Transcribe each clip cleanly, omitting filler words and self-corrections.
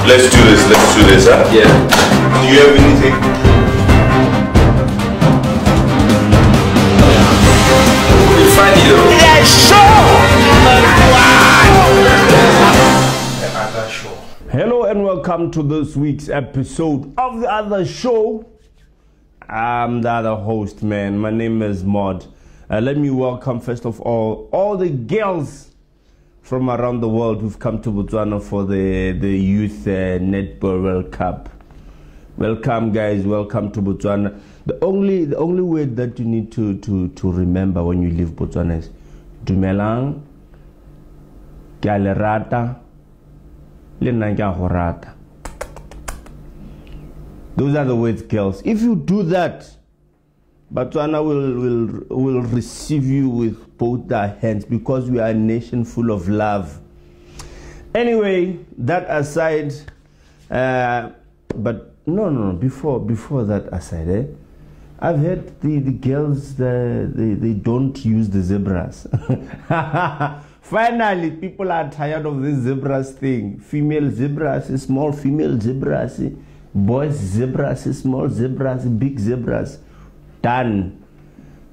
Let's do this, huh? Yeah. Do you have anything? It's funny though. Hello and welcome to this week's episode of The Other Show. I'm the other host, man. My name is Mod. Let me welcome, first of all the girls from around the world who've come to Botswana for the Youth Netball World Cup. Welcome, guys. Welcome to Botswana. The only word that you need to remember when you leave Botswana is Dumelang, Ke a le rata, le nna ke a go rata. Those are the words, girls. If you do that, Botswana will receive you with both their hands because we are a nation full of love. Anyway, that aside, but no, before that aside, I've heard the girls, they don't use the zebras. Finally, people are tired of this zebras thing. Female zebras, small female zebras, boys zebras, small zebras, big zebras. Done.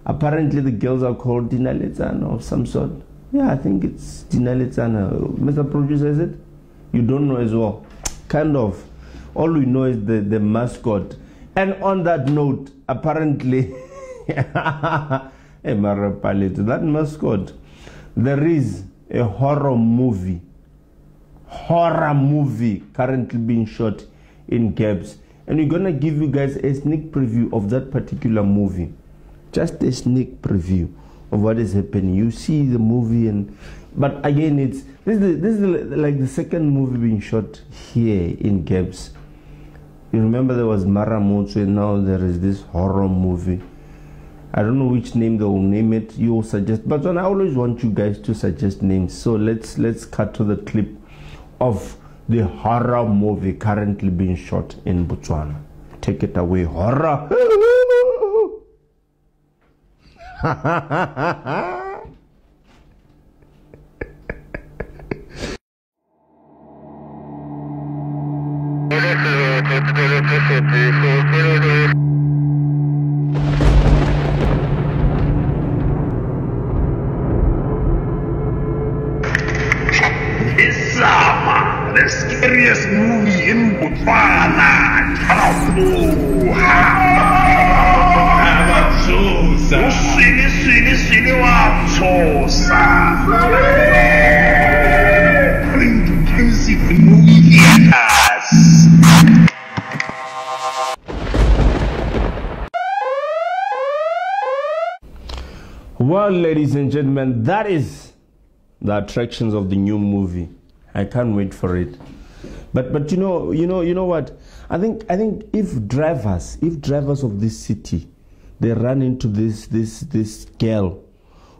Apparently the girls are called Dinaletsana of some sort. Yeah, I think it's Dinaletsana. Mr. Producer, is it? You don't know as well. Kind of. All we know is the mascot. And on that note, apparently, that mascot, there is a horror movie currently being shot in Gabs. And we're gonna give you guys a sneak preview of that particular movie. Just a sneak preview of what is happening. You see the movie, but again, this is like the second movie being shot here in Gabs. You remember there was Maramotsu, and now there is this horror movie. I don't know which name they will name it. You will suggest, but I always want you guys to suggest names. So let's cut to the clip of the horror movie currently being shot in Botswana. Take it away, horror. The scariest movie in Botswana. Into movie theaters. Well, ladies and gentlemen, that is the attractions of the new movie. I can't wait for it. But you know what? I think if drivers of this city, they run into this girl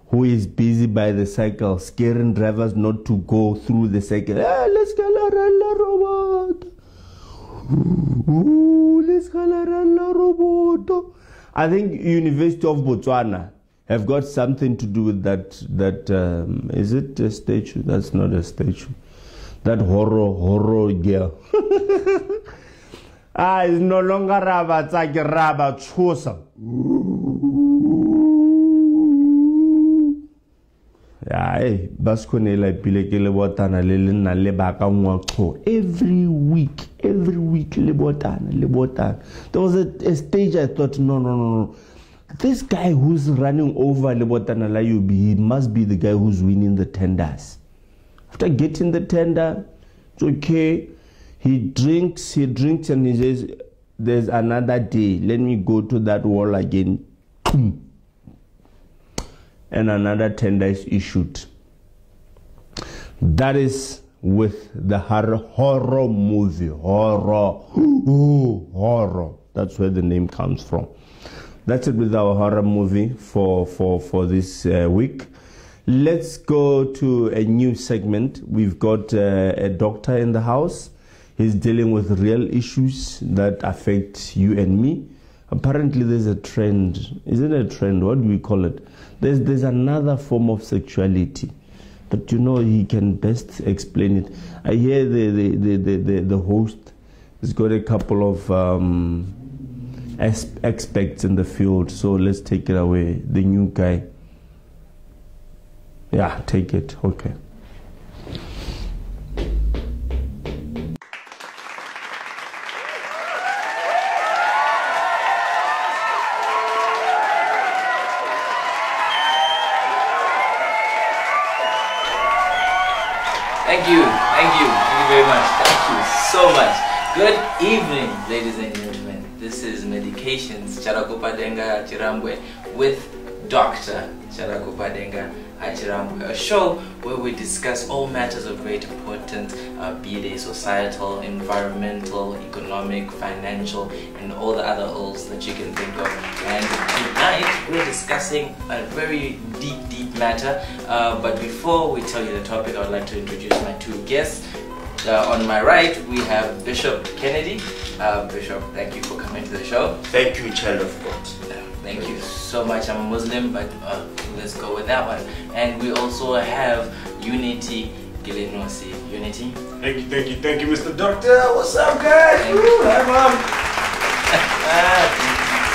who is busy by the cycle, scaring drivers not to go through the cycle. Let's go la robot. Let's go la robot. I think University of Botswana have got something to do with that. Is it a statue? That's not a statue. That horror girl. It's no longer raba, it's like raba chosa. Yeah, hey, Bascone like Pilekele Botana, Lelina Lebaka Mwako. Every week, Lebotana. There was a stage I thought, no. This guy who's running over Lebotana Layubi, he must be the guy who's winning the tenders. After getting the tender, it's okay. He drinks, and he says, there's another day. Let me go to that wall again. And another tender is issued. That is with the horror movie. Horror. That's where the name comes from. That's it with our horror movie for this week. Let's go to a new segment. We've got a doctor in the house. He's dealing with real issues that affect you and me. Apparently there's a trend. Isn't it a trend? What do we call it? There's another form of sexuality but you know he can best explain it. I hear the host has got a couple of experts in the field, so let's take it away. The new guy. Yeah, take it. Okay. Thank you very much. Thank you so much. Good evening, ladies and gentlemen. This is Medications Charakupadenga Chirambwe with Dr. Charakupadenga Chirambwe, a show where we discuss all matters of great importance, be they societal, environmental, economic, financial, and all the other O's that you can think of. And tonight we're discussing a very deep matter. But before we tell you the topic, I would like to introduce my two guests. On my right, we have Bishop Kennedy. Bishop, thank you for coming to the show. Thank you, child of God. Thank you so much. I'm a Muslim, but let's go with that one. And we also have Unity Gilenosi. Unity. Thank you, Mr. Doctor. What's up, guys? Thank you. Hi, Mom.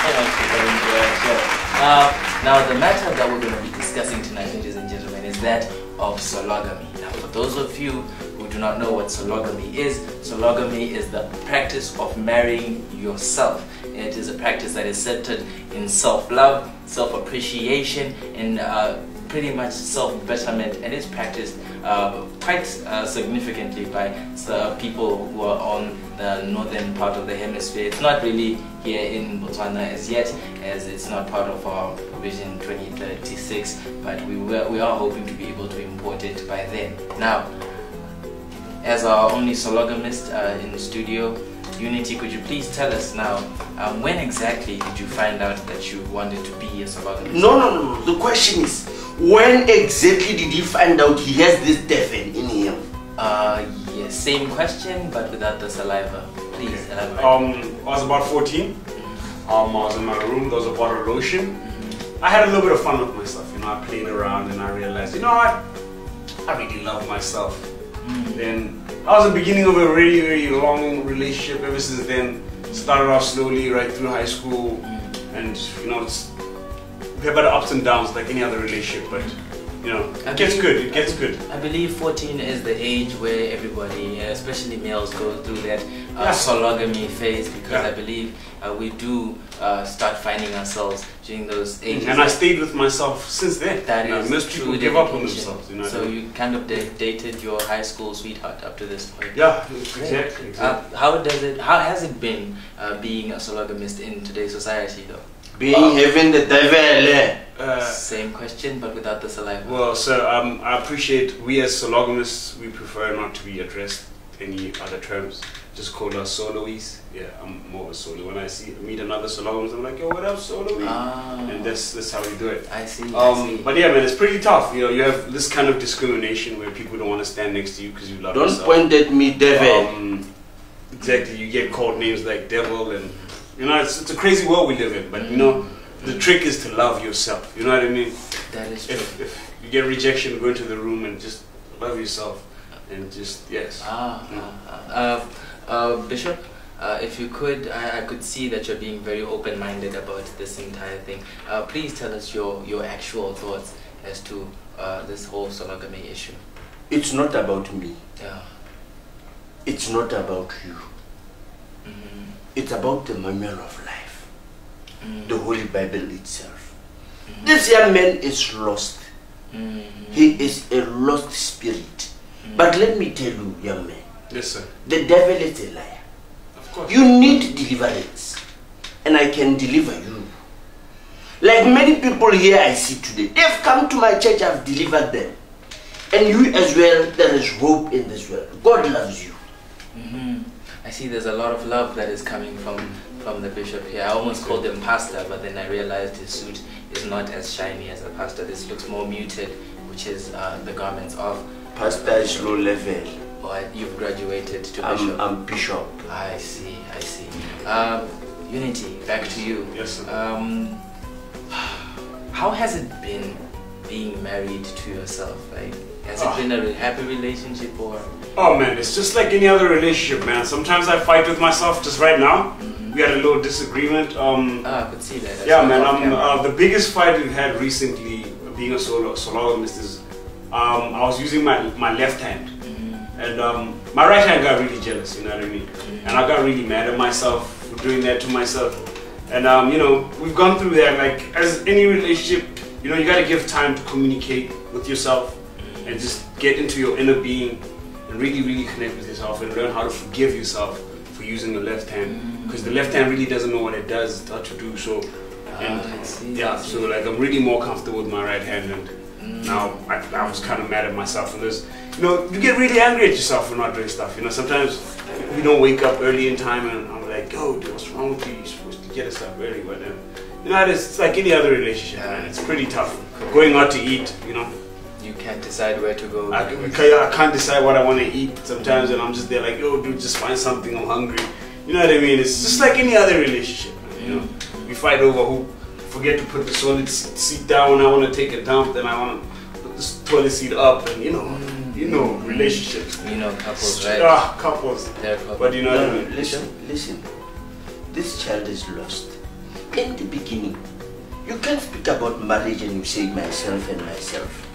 So much for coming to our show. Now, the matter that we're going to be discussing tonight, ladies and gentlemen, is that of sologamy. Now, for those of you who do not know what sologamy is the practice of marrying yourself. It is a practice that is centered in self-love, self-appreciation, and pretty much self-betterment, and is practiced quite significantly by people who are on the northern part of the hemisphere. It's not really here in Botswana as yet, as it's not part of our Vision 2036, but we are hoping to be able to import it by then. Now, as our only sologamist in the studio, Unity, could you please tell us now, when exactly did you find out that you wanted to be a sologamist? No. The question is, when exactly did he find out he has this devil in him? Yes, same question, but without the saliva. Please elaborate. I was about 14. I was in my room. There was a bottle of lotion. I had a little bit of fun with myself. You know, I played around and I realized, you know what? I really love myself. Then I was the beginning of a very long relationship. Ever since then, started off slowly right through high school, and you know, we have ups and downs like any other relationship, but you know, it gets good. I believe 14 is the age where everybody, especially males, go through that sologamy phase, because I believe we do start finding ourselves during those ages. And I stayed with myself since then. That is most people give up on themselves. You know, so you kind of dated your high school sweetheart up to this point. Yeah, exactly. How has it been being a sologamist in today's society, though? Being having the devil. Same question, but without the saliva. Well, so I appreciate we as sologamists, we prefer not to be addressed any other terms. Just call us soloies. Yeah, I'm more of a solo. When I meet another sologamist, I'm like, yo, what up, soloie? And that's how we do it. I see. But yeah, man, it's pretty tough. You know, you have this kind of discrimination where people don't want to stand next to you because you love yourself. Don't point at me, devil. Exactly. You get called names like devil, and you know, it's a crazy world we live in. But you know, the trick is to love yourself. You know what I mean? That is true. If you get rejection, go into the room and just love yourself, and just Bishop, if you could, I could see that you're being very open-minded about this entire thing. Please tell us your actual thoughts as to this whole sologamy issue. It's not about me. Yeah. It's not about you. It's about the manual of life. The Holy Bible itself. This young man is lost. He is a lost spirit. But let me tell you, young man. Yes, sir. The devil is a liar. Of course. You need deliverance. And I can deliver you. Like many people here I see today. They've come to my church, I've delivered them. And you as well, there is hope in this world. God loves you. I see there's a lot of love that is coming from the bishop here. I almost called him pastor, but then I realized his suit is not as shiny as a pastor. This looks more muted, which is the garments of Pastor is low level. Or you've graduated to bishop. I'm bishop. I see. Unity, back to you. Yes, sir. How has it been being married to yourself? Like, has it been a happy relationship or? Oh man, it's just like any other relationship, man. Sometimes I fight with myself. Just right now, we had a little disagreement. I could see that. Yeah, man. The biggest fight we've had recently, being a sologamist, is I was using my left hand, and my right hand got really jealous. You know what I mean? And I got really mad at myself for doing that to myself. And you know, we've gone through that. Like, as any relationship, you know, you gotta give time to communicate with yourself and just get into your inner being and really, really connect with yourself and learn how to forgive yourself for using the left hand, because the left hand really doesn't know what it does, what to do. So, so like I'm really more comfortable with my right hand, and now I was kind of mad at myself. And there's, you know, you get really angry at yourself for not doing stuff. You know, sometimes we don't wake up early in time, and I'm like, yo, dude, what's wrong with you? You're supposed to get us up early, but then, you know, it's like any other relationship, man. It's pretty tough. Going out to eat, you know. You can't decide where to go. I can't decide what I want to eat sometimes, and I'm just there like, yo, dude, just find something, I'm hungry. You know what I mean? It's just like any other relationship, man, you know. We fight over who forget to put the toilet seat down when I want to take a dump, then I want to put the toilet seat up, and you know, relationships. You know, couples, right? Couples. Couples. But you know what I mean? Listen. This child is lost. In the beginning, you can't speak about marriage and you say myself and myself.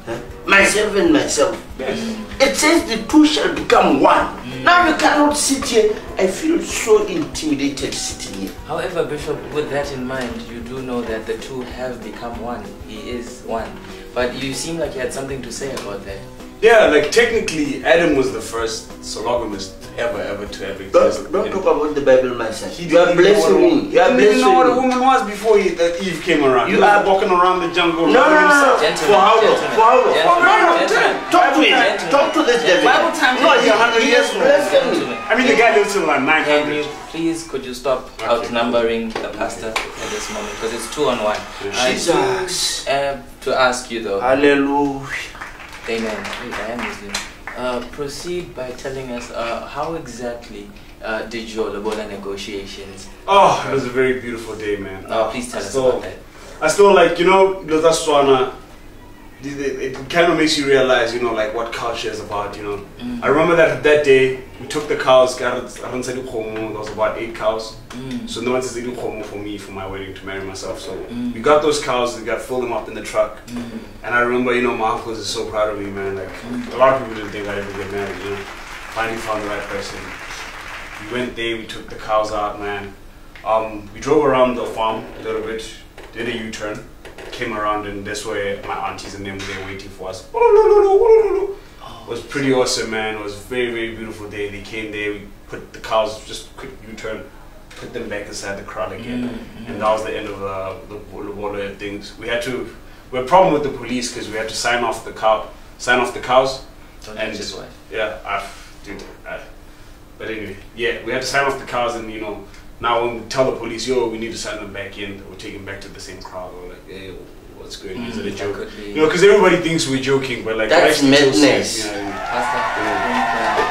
Huh? Myself and myself. Yes. It says the two shall become one. Now you cannot sit here. I feel so intimidated sitting here. However, Bishop, with that in mind, you do know that the two have become one. He is one. But you seem like you had something to say about that. Yeah, like technically, Adam was the first sologamist ever to have existed. Don't talk about the Bible, my son. You are blessing me. You are He didn't know what a blessing me. woman was before Eve came around. You He was are walking around the jungle. No. Gentlemen, For how long? gentlemen, For how long? gentlemen, Talk to him. gentlemen. Talk to this devil. Bible time. No, he is blessing me. Gentlemen, I mean, the guy lives till like can you 900. please, could you stop Okay. outnumbering the pastor at this moment, because it's 2 on 1. Jesus. To ask you though. Hallelujah. Amen. Wait, I am Muslim. Proceed by telling us how exactly did your Lobola negotiations? Oh, it was a very beautiful day, man. Please tell us about that. I still like, you know, it kind of makes you realize, you know, like what culture is about, you know. I remember that day, we took the cows, there was about 8 cows. So no one says for me for my wedding to marry myself. So we got those cows, we filled them up in the truck. And I remember, you know, my uncles is so proud of me, man. Like, a lot of people didn't think I'd ever get married, you know. Finally found the right person. We went there, we took the cows out, man. We drove around the farm a little bit, did a U-turn, came around, and that's where my aunties and them were waiting for us. It was pretty awesome, man. It was a very, very beautiful day. They came there, we put the cows, just quick U-turn, put them back inside the crowd again. And that was the end of the Lobola things. We had a problem with the police because we had to sign off the cows. Don't And touch his wife. yeah, but anyway, yeah, we had to sign off the cows, and you know, now when we tell the police, yo, we need to sign them back in, we'll take them back to the same crowd, or like, hey, what's going on? Is it a joke? Could be. You know, because everybody thinks we're joking, but like, That's we're actually so madness. serious, you know what I mean? Pastor, I think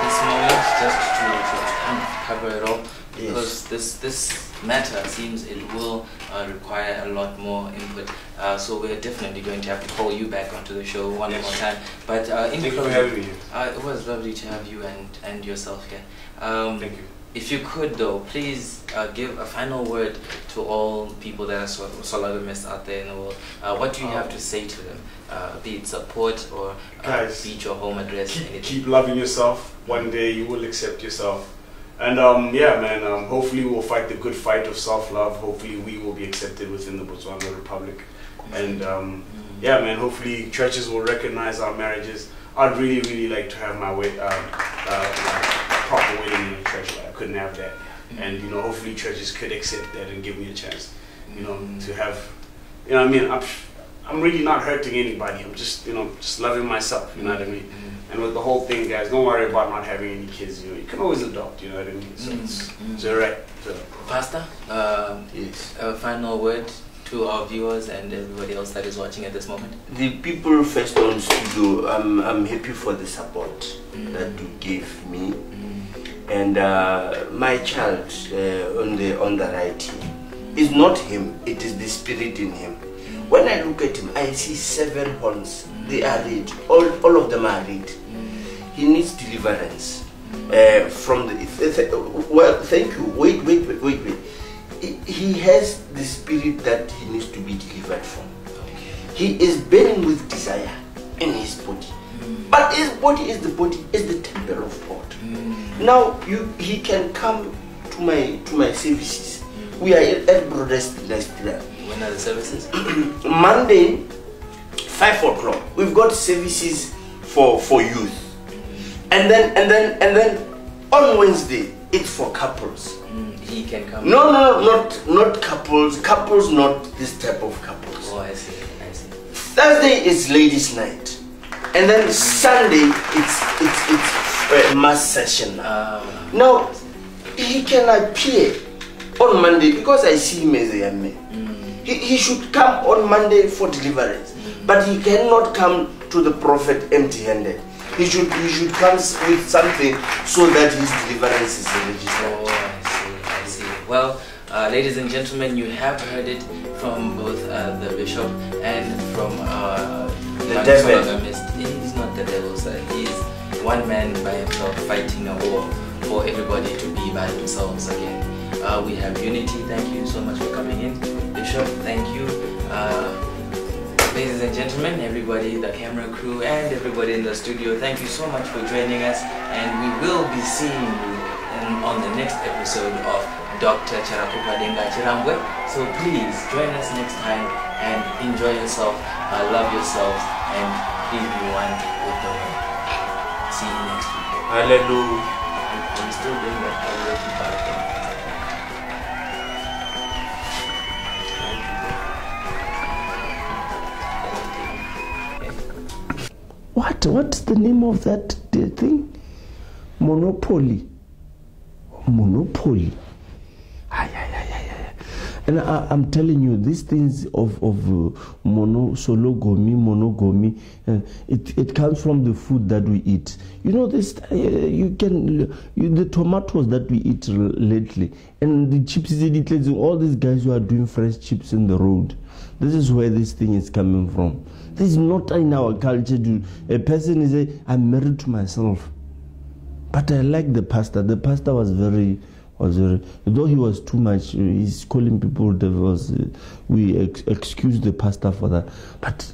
this moment, just to kind of cover it all, because this matter seems it will require a lot more input. So we're definitely going to have to call you back onto the show one more time. But in Thank you for closing, having me. it was lovely to have you and yourself here. Thank you. If you could though, please give a final word to all people that are sologamists out there in the world. What do you have to say to them? Be it support or Guys, be it your home address. Keep loving yourself. One day you will accept yourself. And yeah, man, hopefully we'll fight the good fight of self-love. Hopefully we will be accepted within the Botswana Republic. And yeah, man, hopefully churches will recognize our marriages. I'd really, really like to have my proper wedding in a church, but I couldn't have that. And, you know, hopefully churches could accept that and give me a chance, you know, to have, you know what I mean? I'm really not hurting anybody. I'm just, you know, just loving myself, you know what I mean? And with the whole thing, guys, don't worry about not having any kids, you know, you can always adopt, you know what I mean? So it's alright. So. Pastor, Yes. a final word to our viewers and everybody else that is watching at this moment. The people first on studio, I'm happy for the support that you gave me. And my child on the right here, is not him, it is the spirit in him. When I look at him, I see 7 horns. They are red. All of them are red. He needs deliverance from the. Well, thank you. Wait. He has the spirit that he needs to be delivered from. He is burning with desire in his body, but his body is the temple of God. Now he can come to my services. We are at Brothers next year. When are the services? Monday, 5 o'clock. We've got services for youth, and then on Wednesday it's for couples. He can come. No, not couples. Couples, not this type of couples. Oh, I see. Thursday is ladies' night, and then Sunday it's mass session. Now he can appear on Monday because I see him as a young man. He should come on Monday for deliverance, but he cannot come to the prophet empty-handed. He should come with something so that his deliverance is registered. Oh, I see. Well, ladies and gentlemen, you have heard it from both the bishop and from the devil. He's not the devil, sir. He's one man by himself fighting a war for everybody to be by themselves again. We have unity. Thank you so much for coming in, Bishop. Thank you. Ladies and gentlemen, everybody, the camera crew and everybody in the studio, thank you so much for joining us, and we will be seeing you on the next episode of Dr. Charakupa Denga Chirambwe. So please join us next time and enjoy yourself, love yourselves, and leave you one with the word. See you next week. Hallelujah. I'm still doing that. I'll let you back in. What's the name of that thing? Monopoly. And I'm telling you, these things of monogamy, it comes from the food that we eat. You know this. The tomatoes that we eat lately, and the chips, all these guys who are doing fresh chips in the road. This is where this thing is coming from. This is not in our culture. A person is I'm married to myself. But I like the pastor. The pastor was very, though he was too much, he's calling people devils. We excuse the pastor for that. But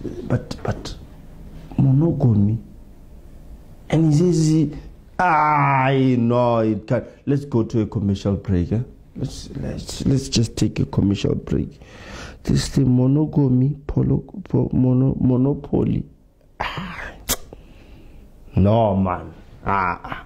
monogamy. And he says, no, it can't. Let's go to a commercial break. Eh? Let's just take a commercial break. This thing, monogamy, monopoly. No, man. Are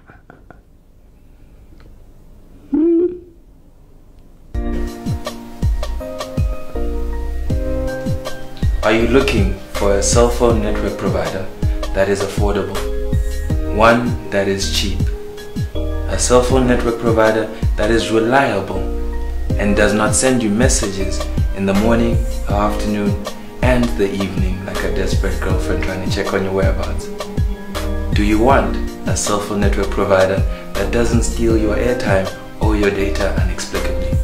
you looking for a cell phone network provider that is affordable? One that is cheap? A cell phone network provider that is reliable and does not send you messages in the morning, the afternoon, and the evening like a desperate girlfriend trying to check on your whereabouts? Do you want a cell phone network provider that doesn't steal your airtime or your data inexplicably?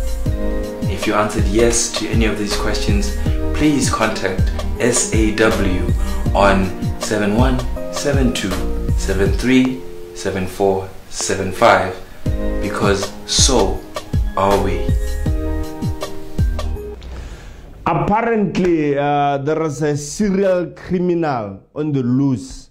If you answered yes to any of these questions, please contact SAW on 7172737475, because so are we. Apparently, there is a serial criminal on the loose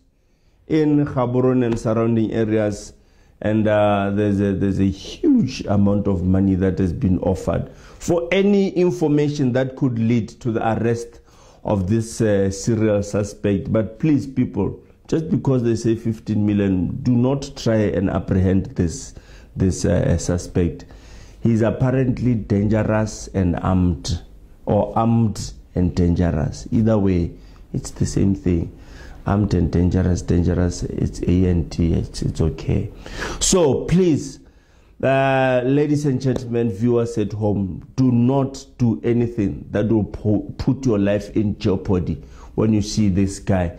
in Gaborone and surrounding areas, and there's a huge amount of money that has been offered for any information that could lead to the arrest of this serial suspect. But please, people, just because they say 15 million, do not try and apprehend this suspect. He's apparently dangerous and armed, or armed and dangerous. Either way, it's the same thing. Armed and dangerous, it's ANT, it's okay. So please, ladies and gentlemen, viewers at home, do not do anything that will put your life in jeopardy when you see this guy.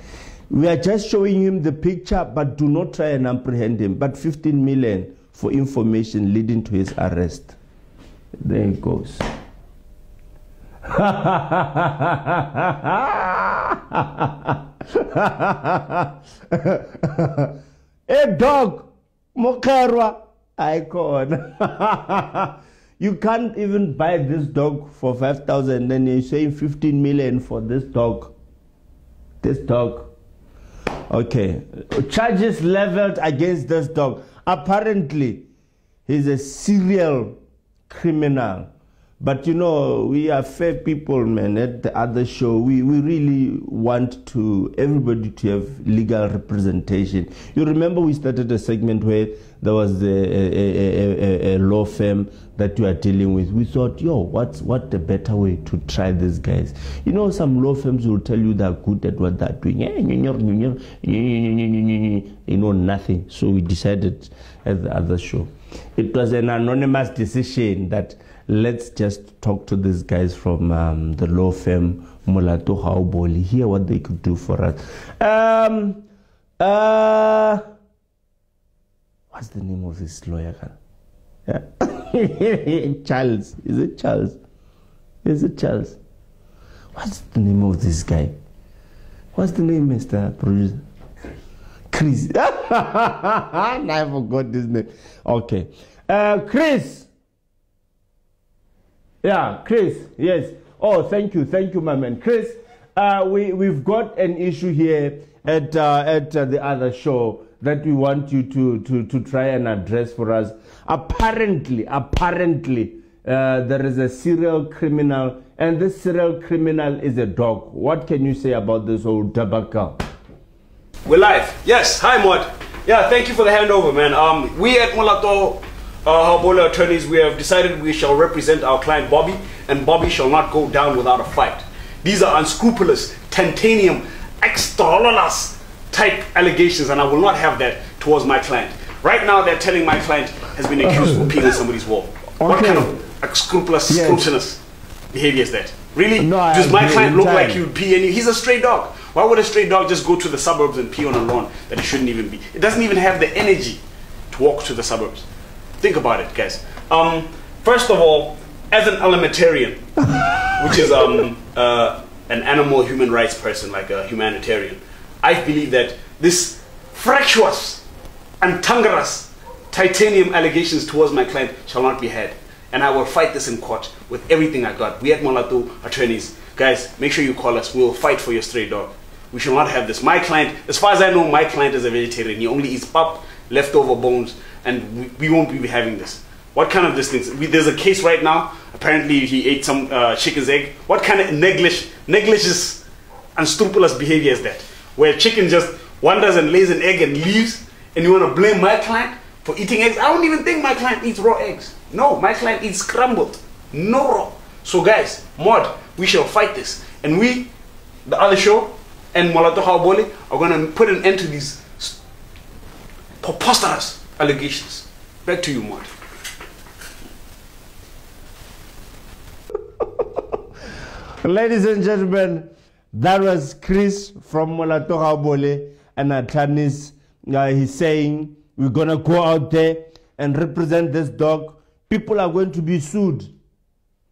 We are just showing him the picture, but do not try and apprehend him. But 15 million for information leading to his arrest. There it goes. A dog, Mokarwa, icon. You can't even buy this dog for 5,000, and you're saying 15 million for this dog. This dog. Okay. Charges leveled against this dog. Apparently, he's a serial criminal. But you know, we are fair people, man. At the other show, we really want everybody to have legal representation. You remember we started a segment where there was a law firm that you are dealing with. We thought, yo, what a better way to try these guys? You know, some law firms will tell you they're good at what they're doing. You know, nothing. So we decided at the other show. It was an anonymous decision that let's just talk to these guys from the law firm Molato Haoboli, hear what they could do for us. What's the name of this lawyer? Yeah. Charles. Is it Charles? Is it Charles? What's the name of this guy? What's the name, Mr. Producer? Chris. I forgot his name. Okay. Chris. Yeah, Chris. Yes. Oh, thank you, my man. Chris, we've got an issue here at the other show that we want you to try and address for us. Apparently, there is a serial criminal, and this serial criminal is a dog. What can you say about this old Tabaka? We're live. Yes. Hi, Mod. Yeah, thank you for the handover, man. We at Molato Haoboli Attorneys, we have decided we shall represent our client Bobby, and Bobby shall not go down without a fight. These are unscrupulous, titanium, extortionist type allegations, and I will not have that towards my client. Right now, they're telling my client has been accused of peeing on somebody's wall. Okay. What kind of unscrupulous, scrutinous behavior is that? Really? No, does my client look like he would pee? And he's a stray dog. Why would a stray dog just go to the suburbs and pee on a lawn that it shouldn't even be? It doesn't even have the energy to walk to the suburbs. Think about it, guys. First of all, as an alimentarian, which is an animal human rights person, like a humanitarian, I believe that this fractious and tangerous titanium allegations towards my client shall not be had. And I will fight this in court with everything I got. We at Molato Attorneys, guys, make sure you call us. We will fight for your stray dog. We shall not have this. My client, as far as I know, my client is a vegetarian. He only eats pap, leftover bones, and we won't be having this. What kind of this thing? There's a case right now. Apparently he ate some chicken's egg. What kind of negligent and scrupulous behavior is that? Where chicken just wanders and lays an egg and leaves, and you want to blame my client for eating eggs? I don't even think my client eats raw eggs. No, my client eats scrambled, no raw. So guys, Mod, we shall fight this. And we, the other show, and Molato Haoboli are going to put an end to these preposterous allegations. Back to you, Mod. Ladies and gentlemen, that was Chris from Molato Haoboli and Attorneys. He's saying we're going to go out there and represent this dog. People are going to be sued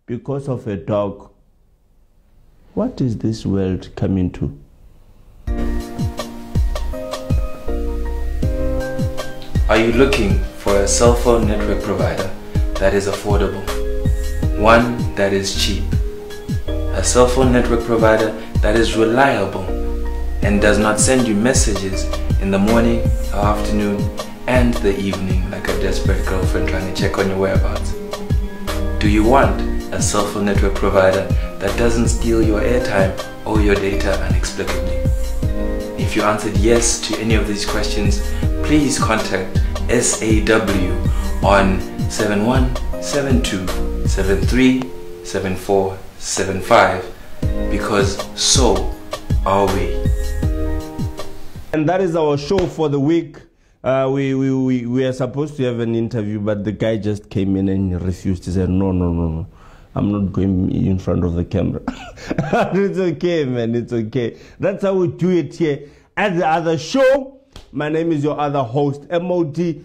because of a dog. What is this world coming to? Are you looking for a cell phone network provider that is affordable? One that is cheap? A cell phone network provider that is reliable and does not send you messages in the morning, afternoon, and the evening like a desperate girlfriend trying to check on your whereabouts? Do you want a cell phone network provider that doesn't steal your airtime or your data inexplicably? If you answered yes to any of these questions, please contact SAW on 7172737475, because so are we. And that is our show for the week. We are supposed to have an interview, but the guy just came in and refused. He said, no. I'm not going in front of the camera. It's okay, man. It's okay. That's how we do it here at the other show. My name is your other host, MOD